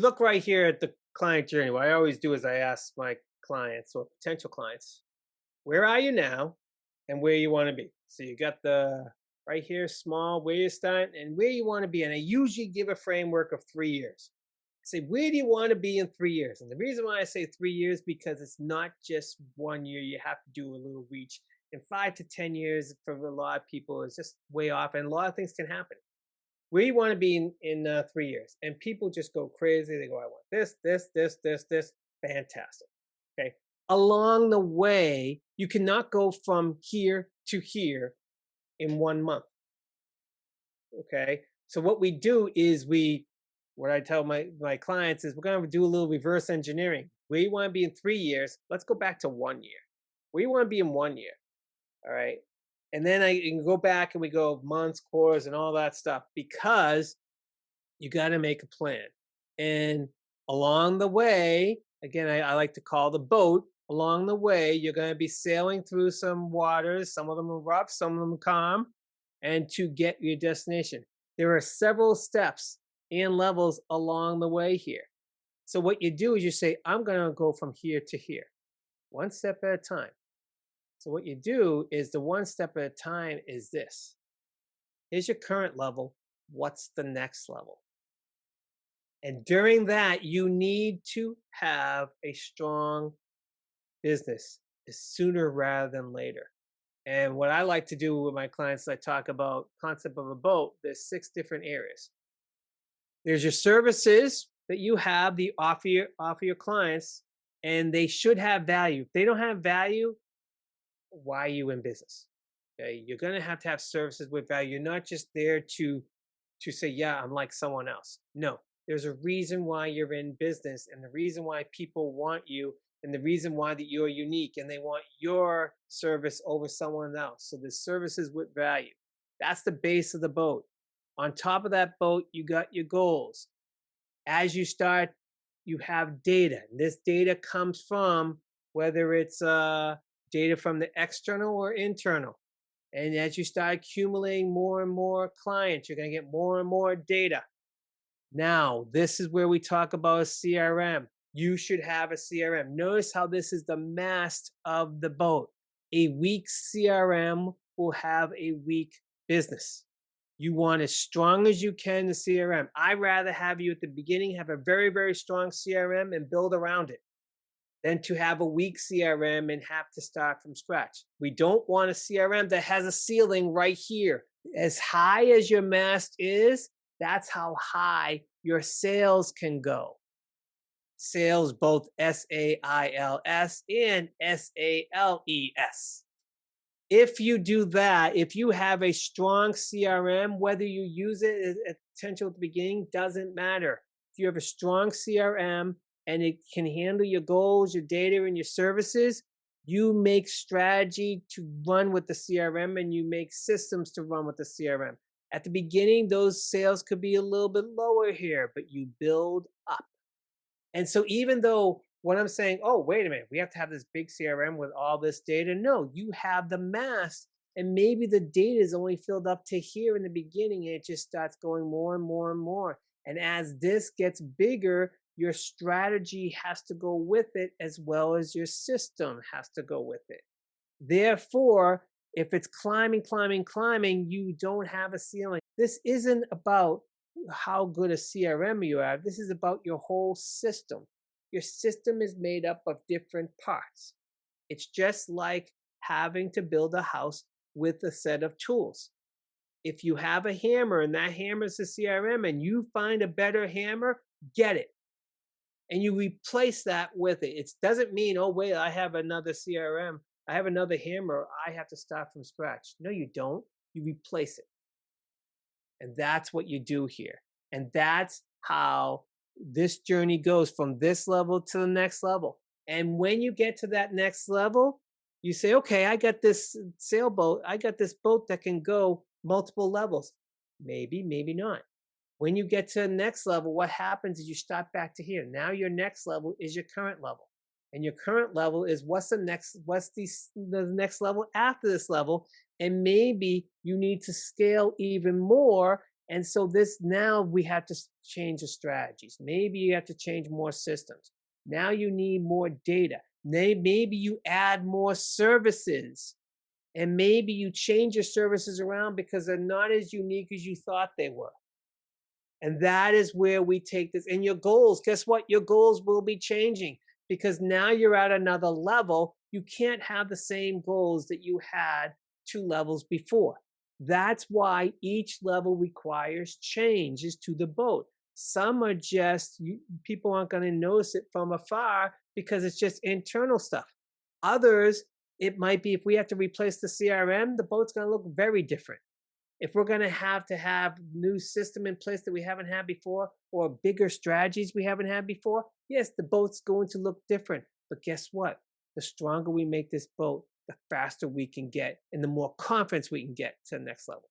look right here at the client journey, what I always do is I ask my clients or potential clients, where are you now and where you want to be? So you got the right here, small, where you start and where you want to be. And I usually give a framework of 3 years. I say, where do you want to be in 3 years? And the reason why I say 3 years, because it's not just 1 year. You have to do a little reach. In 5 to 10 years, for a lot of people, is just way off. And a lot of things can happen. Where you want to be in 3 years. And people just go crazy. They go, I want this, this, this, this, this. Fantastic. Okay. Along the way, you cannot go from here to here in 1 month. Okay. So what we do is what I tell my clients is we're going to do a little reverse engineering. Where you want to be in 3 years, let's go back to 1 year. Where you want to be in 1 year. All right. And then I can go back and we go months, quarters, and all that stuff because you got to make a plan. And along the way, again, I like to call the boat. Along the way, you're going to be sailing through some waters. Some of them are rough, some of them calm, and to get your destination. There are several steps and levels along the way here. So what you do is you say, I'm going to go from here to here, one step at a time. So what you do is the one step at a time is this. Here's your current level. What's the next level? And during that, you need to have a strong business sooner rather than later. And what I like to do with my clients, I talk about concept of a boat. There's 6 different areas. There's your services that you have, the offer your clients, and they should have value. If they don't have value, why are you in business? Okay, you're gonna have to have services with value. You're not just there to say, yeah, I'm like someone else. No, there's a reason why you're in business, and the reason why people want you, and the reason why that you're unique, and they want your service over someone else. So there's services with value. That's the base of the boat. On top of that boat, you got your goals. As you start, you have data. This data comes from whether it's data from the external or internal. And as you start accumulating more and more clients, you're going to get more and more data. Now, this is where we talk about a CRM. You should have a CRM. Notice how this is the mast of the boat. A weak CRM will have a weak business. You want as strong as you can the CRM. I'd rather have you at the beginning have a very, very strong CRM and build around it than to have a weak CRM and have to start from scratch. We don't want a CRM that has a ceiling right here. As high as your mast is, that's how high your sales can go. Sales, both SAILS and SALES. If you do that, if you have a strong CRM, whether you use it at potential at the beginning, doesn't matter. If you have a strong CRM and it can handle your goals, your data, and your services, you make strategy to run with the CRM and you make systems to run with the CRM. At the beginning, those sales could be a little bit lower here, but you build up. And so even though when I'm saying, oh, wait a minute, we have to have this big CRM with all this data. No, you have the mass and maybe the data is only filled up to here in the beginning and it just starts going more and more and more. And as this gets bigger, your strategy has to go with it as well as your system has to go with it. Therefore, if it's climbing, climbing, climbing, you don't have a ceiling. This isn't about how good a CRM you have. This is about your whole system. Your system is made up of different parts. It's just like having to build a house with a set of tools. If you have a hammer and that hammer is a CRM and you find a better hammer, get it. And you replace that with it. It doesn't mean, oh, wait, I have another CRM. I have another hammer. I have to start from scratch. No, you don't. You replace it. And that's what you do here. And that's how this journey goes from this level to the next level. And when you get to that next level, you say, okay, I got this sailboat. I got this boat that can go multiple levels. Maybe, maybe not. When you get to the next level, what happens is you start back to here. Now your next level is your current level. And your current level is what's the next level after this level. And maybe you need to scale even more And so this now we have to change the strategies. Maybe you have to change more systems. Now you need more data. Maybe you add more services, and maybe you change your services around because they're not as unique as you thought they were. And that is where we take this. And your goals, guess what? Your goals will be changing because now you're at another level. You can't have the same goals that you had 2 levels before. That's why each level requires changes to the boat. Some are just, people aren't going to notice it from afar because it's just internal stuff. Others, it might be if we have to replace the CRM, the boat's going to look very different. If we're going to have new system in place that we haven't had before, or bigger strategies we haven't had before, yes, the boat's going to look different. But guess what? The stronger we make this boat, the faster we can get and the more confidence we can get to the next level.